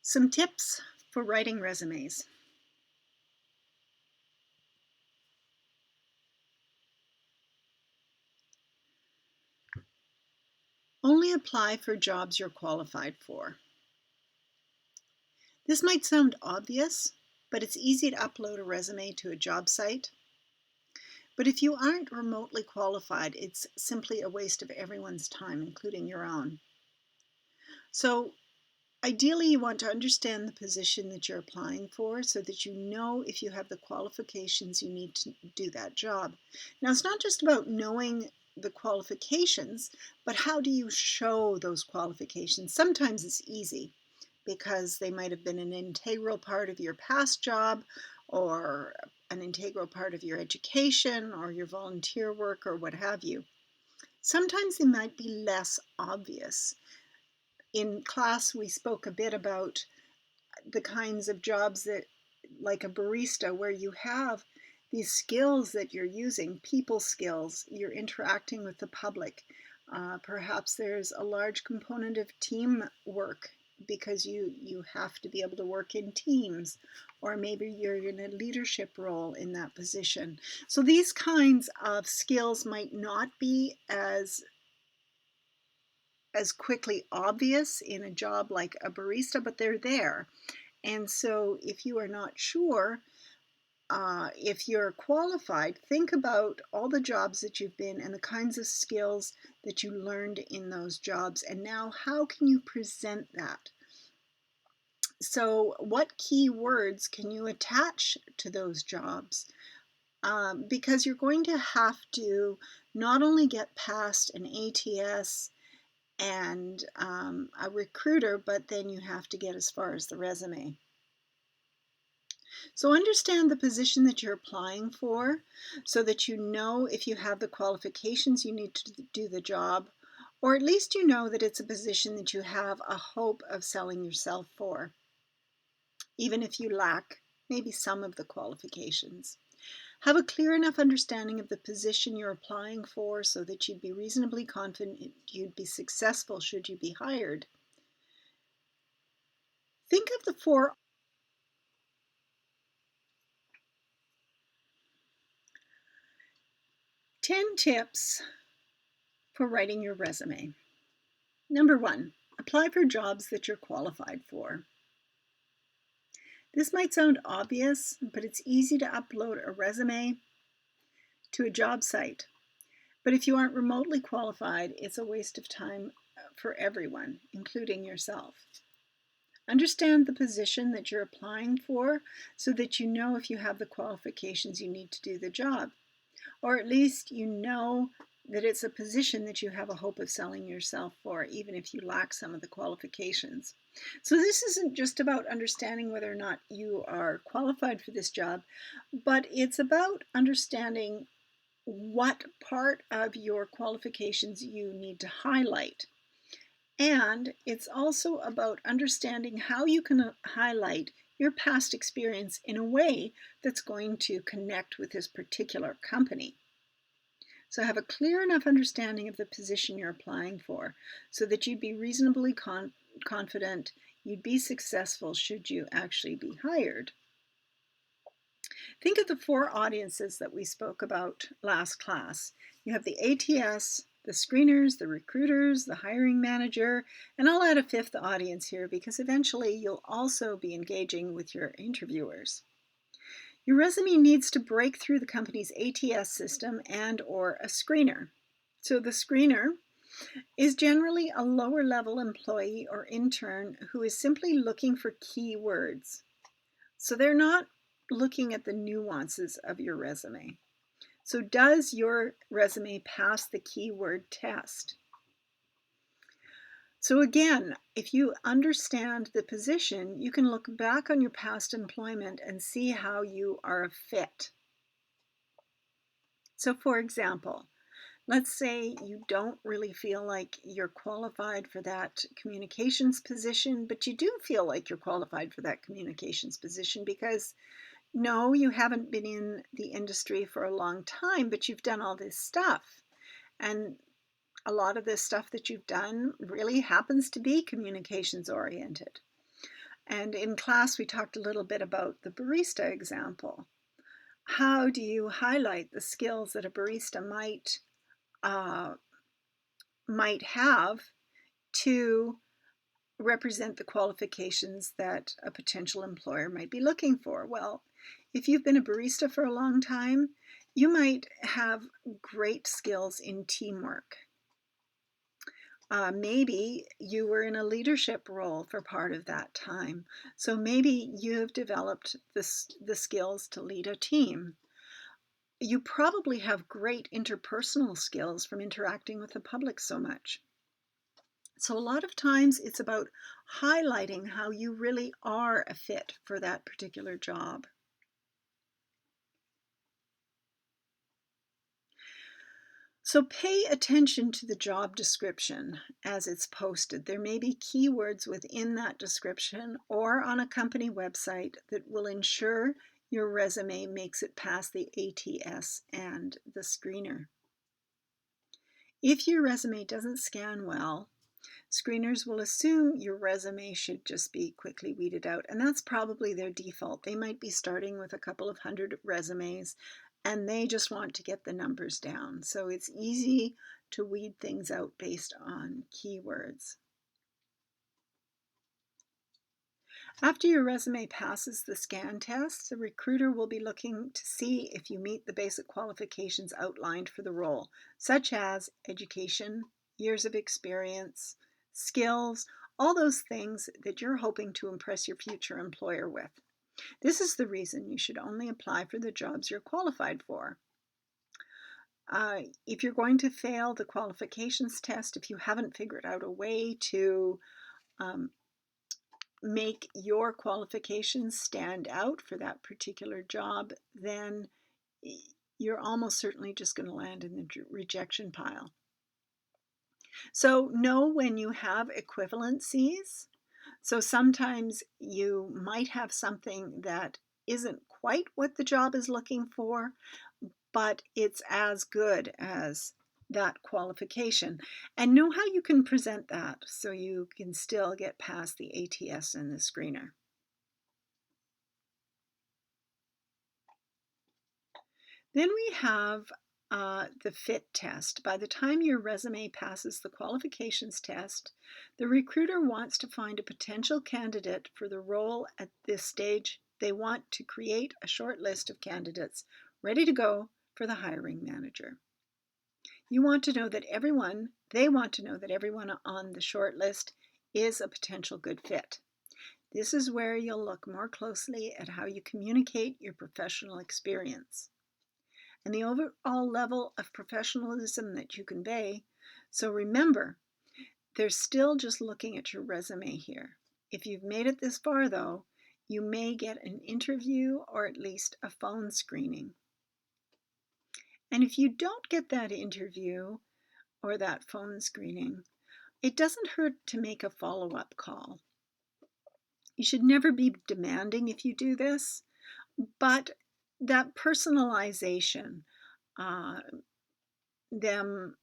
Some tips for writing resumes. Only apply for jobs you're qualified for. This might sound obvious, but it's easy to upload a resume to a job site. But if you aren't remotely qualified, it's simply a waste of everyone's time, including your own. So ideally, you want to understand the position that you're applying for so that you know if you have the qualifications you need to do that job. Now, it's not just about knowing the qualifications, but how do you show those qualifications? Sometimes it's easy because they might have been an integral part of your past job or an integral part of your education or your volunteer work or what have you. Sometimes they might be less obvious. In class, we spoke a bit about the kinds of jobs that, like a barista, where you have these skills that you're using, people skills, you're interacting with the public. Perhaps there's a large component of teamwork because you have to be able to work in teams, or maybe you're in a leadership role in that position. So these kinds of skills might not be as quickly obvious in a job like a barista, but they're there. And so if you are not sure if you're qualified, think about all the jobs that you've been and the kinds of skills that you learned in those jobs. And now how can you present that? So what key words can you attach to those jobs? Because you're going to have to not only get past an ATS and a recruiter, but then you have to get as far as the resume. So understand the position that you're applying for so that you know if you have the qualifications you need to do the job, or at least you know that it's a position that you have a hope of selling yourself for, even if you lack maybe some of the qualifications. Have a clear enough understanding of the position you're applying for so that you'd be reasonably confident you'd be successful should you be hired. Think of the 10 tips for writing your resume. Number 1, apply for jobs that you're qualified for. This might sound obvious, but it's easy to upload a resume to a job site. But if you aren't remotely qualified, it's a waste of time for everyone, including yourself. Understand the position that you're applying for so that you know if you have the qualifications you need to do the job, or at least you know that it's a position that you have a hope of selling yourself for, even if you lack some of the qualifications. So this isn't just about understanding whether or not you are qualified for this job, but it's about understanding what part of your qualifications you need to highlight. And it's also about understanding how you can highlight your past experience in a way that's going to connect with this particular company. So have a clear enough understanding of the position you're applying for so that you'd be reasonably confident you'd be successful should you actually be hired. Think of the 4 audiences that we spoke about last class. You have the ATS, the screeners, the recruiters, the hiring manager, and I'll add a 5th audience here because eventually you'll also be engaging with your interviewers. Your resume needs to break through the company's ATS system and or a screener. So the screener is generally a lower level employee or intern who is simply looking for keywords. So they're not looking at the nuances of your resume. So does your resume pass the keyword test? So again, if you understand the position, you can look back on your past employment and see how you are a fit. So for example, let's say you don't really feel like you're qualified for that communications position, but you do feel like you're qualified for that communications position because no, you haven't been in the industry for a long time, but you've done all this stuff. And a lot of this stuff that you've done really happens to be communications oriented. And in class, we talked a little bit about the barista example. How do you highlight the skills that a barista might have to represent the qualifications that a potential employer might be looking for? Well, if you've been a barista for a long time, you might have great skills in teamwork. Maybe you were in a leadership role for part of that time. So maybe you have developed the skills to lead a team. You probably have great interpersonal skills from interacting with the public so much. So a lot of times it's about highlighting how you really are a fit for that particular job. So pay attention to the job description as it's posted. There may be keywords within that description or on a company website that will ensure your resume makes it past the ATS and the screener. If your resume doesn't scan well, screeners will assume your resume should just be quickly weeded out, and that's probably their default. They might be starting with a couple of hundred resumes and they just want to get the numbers down. So it's easy to weed things out based on keywords. After your resume passes the scan test, the recruiter will be looking to see if you meet the basic qualifications outlined for the role, such as education, years of experience, skills, all those things that you're hoping to impress your future employer with. This is the reason you should only apply for the jobs you're qualified for. If you're going to fail the qualifications test, if you haven't figured out a way to make your qualifications stand out for that particular job, then you're almost certainly just going to land in the rejection pile. So know when you have equivalencies. So sometimes you might have something that isn't quite what the job is looking for, but it's as good as that qualification. And know how you can present that so you can still get past the ATS and the screener. Then we have the fit test. By the time your resume passes the qualifications test, the recruiter wants to find a potential candidate for the role at this stage. They want to create a short list of candidates ready to go for the hiring manager. They want to know that everyone on the short list is a potential good fit. This is where you'll look more closely at how you communicate your professional experience and the overall level of professionalism that you convey. So remember, they're still just looking at your resume here. If you've made it this far, though, you may get an interview or at least a phone screening. And if you don't get that interview or that phone screening, it doesn't hurt to make a follow-up call. You should never be demanding if you do this, but that personalization, them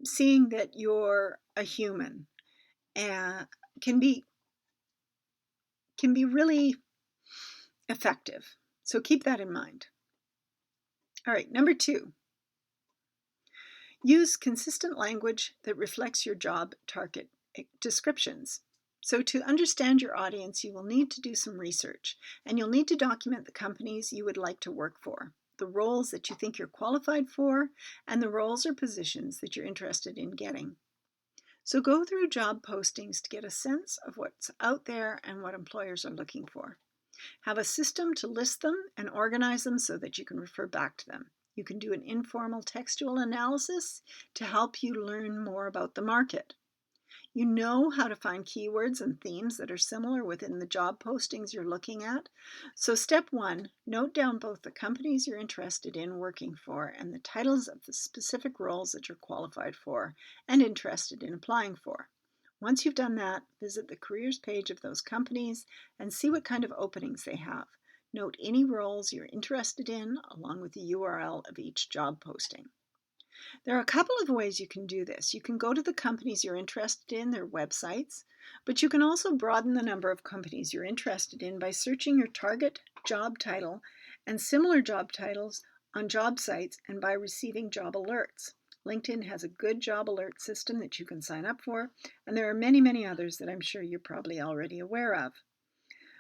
seeing that you're a human, can be really effective. So keep that in mind. All right, number 2, use consistent language that reflects your job target descriptions. So to understand your audience, you will need to do some research, and you'll need to document the companies you would like to work for, the roles that you think you're qualified for, and the roles or positions that you're interested in getting. So go through job postings to get a sense of what's out there and what employers are looking for. Have a system to list them and organize them so that you can refer back to them. You can do an informal textual analysis to help you learn more about the market. You know how to find keywords and themes that are similar within the job postings you're looking at. So step 1, note down both the companies you're interested in working for and the titles of the specific roles that you're qualified for and interested in applying for. Once you've done that, visit the careers page of those companies and see what kind of openings they have. Note any roles you're interested in along with the URL of each job posting. There are a couple of ways you can do this. You can go to the companies you're interested in, their websites, but you can also broaden the number of companies you're interested in by searching your target job title and similar job titles on job sites and by receiving job alerts. LinkedIn has a good job alert system that you can sign up for, and there are many, many others that I'm sure you're probably already aware of.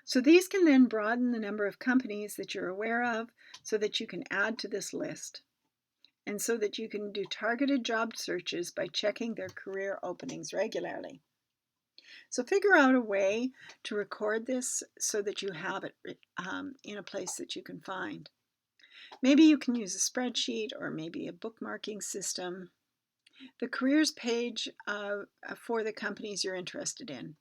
So these can then broaden the number of companies that you're aware of so that you can add to this list, and so that you can do targeted job searches by checking their career openings regularly. So figure out a way to record this so that you have it in a place that you can find. Maybe you can use a spreadsheet or maybe a bookmarking system. The careers page for the companies you're interested in.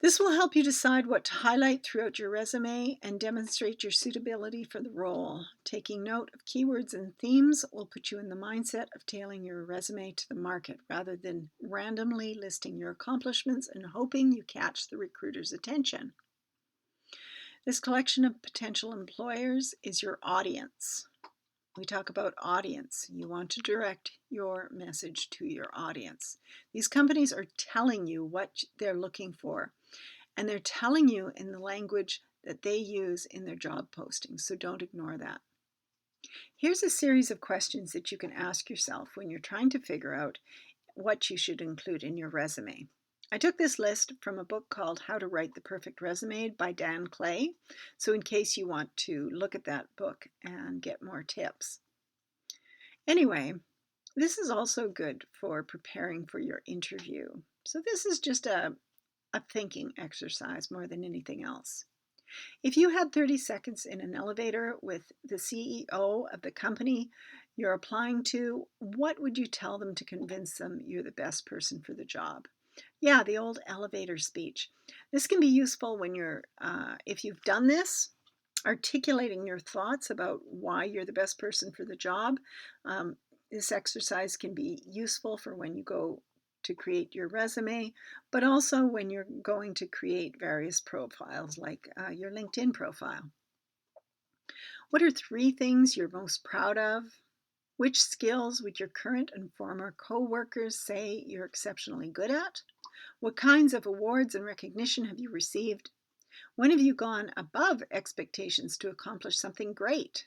This will help you decide what to highlight throughout your resume and demonstrate your suitability for the role. Taking note of keywords and themes will put you in the mindset of tailoring your resume to the market rather than randomly listing your accomplishments and hoping you catch the recruiter's attention. This collection of potential employers is your audience. We talk about audience. You want to direct your message to your audience. These companies are telling you what they're looking for, and they're telling you in the language that they use in their job postings, so don't ignore that. Here's a series of questions that you can ask yourself when you're trying to figure out what you should include in your resume. I took this list from a book called How to Write the Perfect Resume by Dan Clay, so in case you want to look at that book and get more tips. Anyway, this is also good for preparing for your interview. So this is just a thinking exercise more than anything else. If you had 30 seconds in an elevator with the CEO of the company you're applying to, what would you tell them to convince them you're the best person for the job? Yeah, the old elevator speech. This can be useful when if you've done this, articulating your thoughts about why you're the best person for the job. This exercise can be useful for when you go to create your resume, but also when you're going to create various profiles like your LinkedIn profile. What are 3 things you're most proud of? Which skills would your current and former co-workers say you're exceptionally good at? What kinds of awards and recognition have you received? When have you gone above expectations to accomplish something great?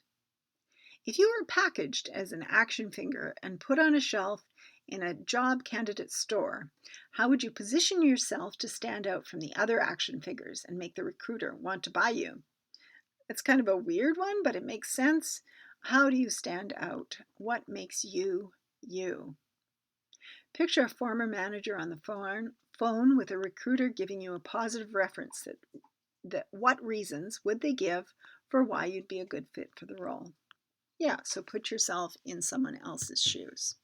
If you were packaged as an action figure and put on a shelf in a job candidate store, how would you position yourself to stand out from the other action figures and make the recruiter want to buy you? It's kind of a weird one, but it makes sense. How do you stand out? What makes you, you? Picture a former manager on the phone with a recruiter giving you a positive reference that what reasons would they give for why you'd be a good fit for the role? Yeah, so put yourself in someone else's shoes.